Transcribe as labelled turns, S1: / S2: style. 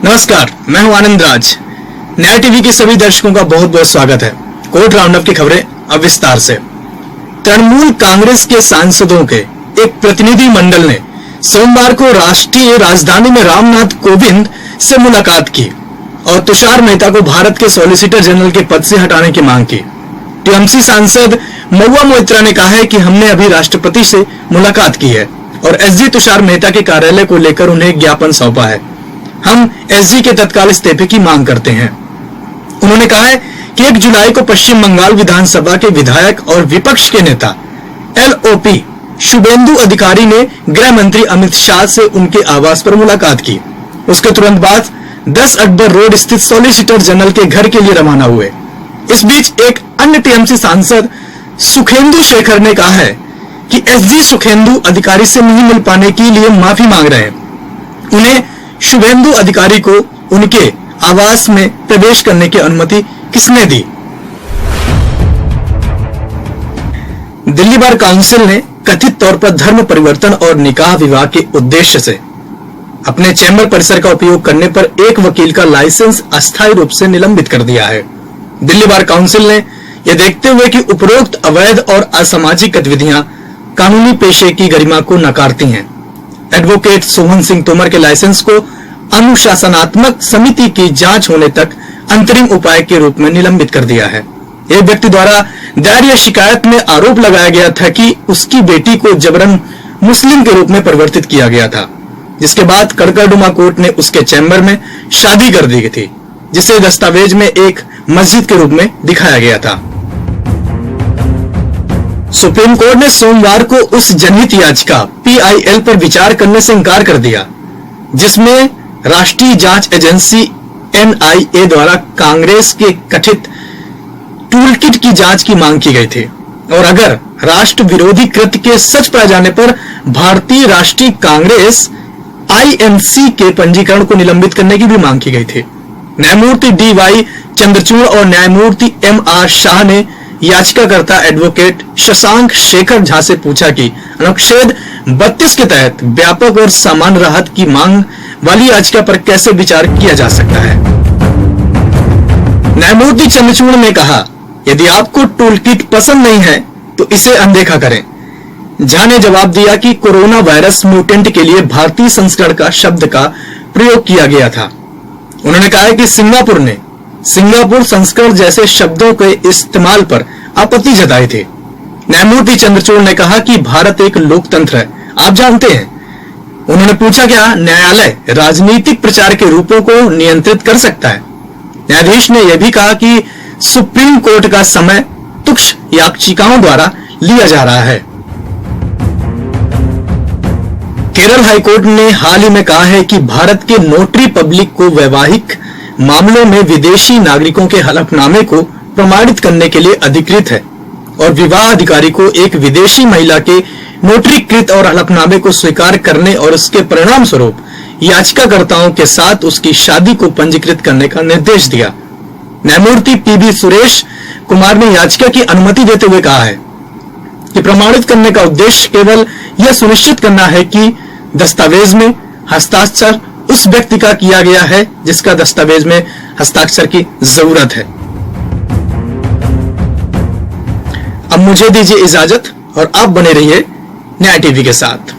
S1: नमस्कार, मैं हूं आनंद राज। न्याय टीवी के सभी दर्शकों का बहुत बहुत स्वागत है। कोर्ट राउंडअप की खबरें अब विस्तार से। तृणमूल कांग्रेस के सांसदों के एक प्रतिनिधि मंडल ने सोमवार को राष्ट्रीय राजधानी में रामनाथ कोविंद से मुलाकात की और तुषार मेहता को भारत के सॉलिसिटर जनरल के पद से हटाने की मांग की। टीएमसी सांसद महुआ मोइत्रा ने कहा है कि हमने अभी राष्ट्रपति से मुलाकात की है और एसजी तुषार मेहता के कार्यालय को लेकर उन्हें एक ज्ञापन सौंपा है। हम एसजी के तत्काल इस्तीफे की मांग करते हैं। उन्होंने कहा है कि 1 जुलाई को पश्चिम बंगाल विधानसभा के विधायक और विपक्ष के नेता एलओपी शुभेंदु अधिकारी ने गृह मंत्री अमित शाह से उनके आवास पर मुलाकात की। उसके तुरंत बाद 10 अकबर रोड स्थित सॉलिसिटर जनरल के घर के लिए रवाना हुए। इस बीच एक अन्य टीएमसी सांसद सुखेंदु शेखर ने कहा है कि एसजी सुखेंदु अधिकारी से नहीं मिल पाने के लिए माफी मांग रहे हैं। उन्हें शुभेंदु अधिकारी को उनके आवास में प्रवेश करने की अनुमति किसने दी? दिल्ली बार काउंसिल ने कथित तौर पर धर्म परिवर्तन और निकाह विवाह के उद्देश्य से अपने चैम्बर परिसर का उपयोग करने पर एक वकील का लाइसेंस अस्थायी रूप से निलंबित कर दिया है। दिल्ली बार काउंसिल ने यह देखते हुए कि उपरोक्त अवैध और असामाजिक गतिविधियां कानूनी पेशे की गरिमा को नकारती हैं, एडवोकेट सोहन सिंह तोमर के लाइसेंस को अनुशासनात्मक समिति की जांच होने तक अंतरिम उपाय के रूप में निलंबित कर दिया है। एक व्यक्ति द्वारा दायर यह शिकायत में आरोप लगाया गया था कि उसकी बेटी को जबरन मुस्लिम के रूप में परिवर्तित किया गया था, जिसके बाद कड़कड़डुमा कोर्ट ने उसके चैम्बर में शादी कर दी थी, जिसे दस्तावेज में एक मस्जिद के रूप में दिखाया गया था। सुप्रीम कोर्ट ने सोमवार को उस जनहित याचिका पीआईएल पर विचार करने से इंकार कर दिया, जिसमें राष्ट्रीय जांच एजेंसी एनआईए द्वारा कांग्रेस के कथित टूलकिट की जांच की मांग की गई थी और अगर राष्ट्र विरोधी कृत्य के सच पाए जाने पर भारतीय राष्ट्रीय कांग्रेस आईएनसी के पंजीकरण को निलंबित करने की भी मांग की गई थी। न्यायमूर्ति डीवाई चंद्रचूड़ और न्यायमूर्ति एमआर शाह ने याचिकाकर्ता एडवोकेट शशांक शेखर झा से पूछा कि अनुच्छेद 32 के तहत व्यापक और सामान्य राहत की मांग वाली याचिका पर कैसे विचार किया जा सकता है। न्यायमूर्ति चंद्रचूड़ ने कहा, यदि आपको टूलकिट पसंद नहीं है तो इसे अनदेखा करें। झा ने जवाब दिया कि कोरोना वायरस म्यूटेंट के लिए भारतीय संस्करण का शब्द का प्रयोग किया गया था। उन्होंने कहा कि सिंगापुर ने सिंगापुर संस्करण जैसे शब्दों के इस्तेमाल पर आपत्ति जताई थी। न्यायमूर्ति चंद्रचूड़ ने कहा कि भारत एक लोकतंत्र है, आप जानते हैं। उन्होंने पूछा, क्या न्यायालय राजनीतिक प्रचार के रूपों को नियंत्रित कर सकता है? न्यायाधीश ने यह भी कहा कि सुप्रीम कोर्ट का समय तुच्छ याचिकाओं द्वारा लिया जा रहा है। केरल हाईकोर्ट ने हाल ही में कहा है कि भारत के नोटरी पब्लिक को वैवाहिक मामलों में विदेशी नागरिकों के हलफनामे को प्रमाणित करने के लिए अधिकृत है और विवाह अधिकारी को एक विदेशी महिला के नोटरीकृत और हलफनामे को स्वीकार करने और उसके परिणाम स्वरूप याचिकाकर्ताओं के साथ उसकी शादी को पंजीकृत करने का निर्देश दिया। न्यायमूर्ति पीबी सुरेश कुमार ने याचिका की अनुमति देते हुए कहा है कि प्रमाणित करने का उद्देश्य केवल यह सुनिश्चित करना है कि दस्तावेज में हस्ताक्षर उस व्यक्ति का किया गया है जिसका दस्तावेज में हस्ताक्षर की जरूरत है। अब मुझे दीजिए इजाजत और आप बने रहिए न्याय टीवी के साथ।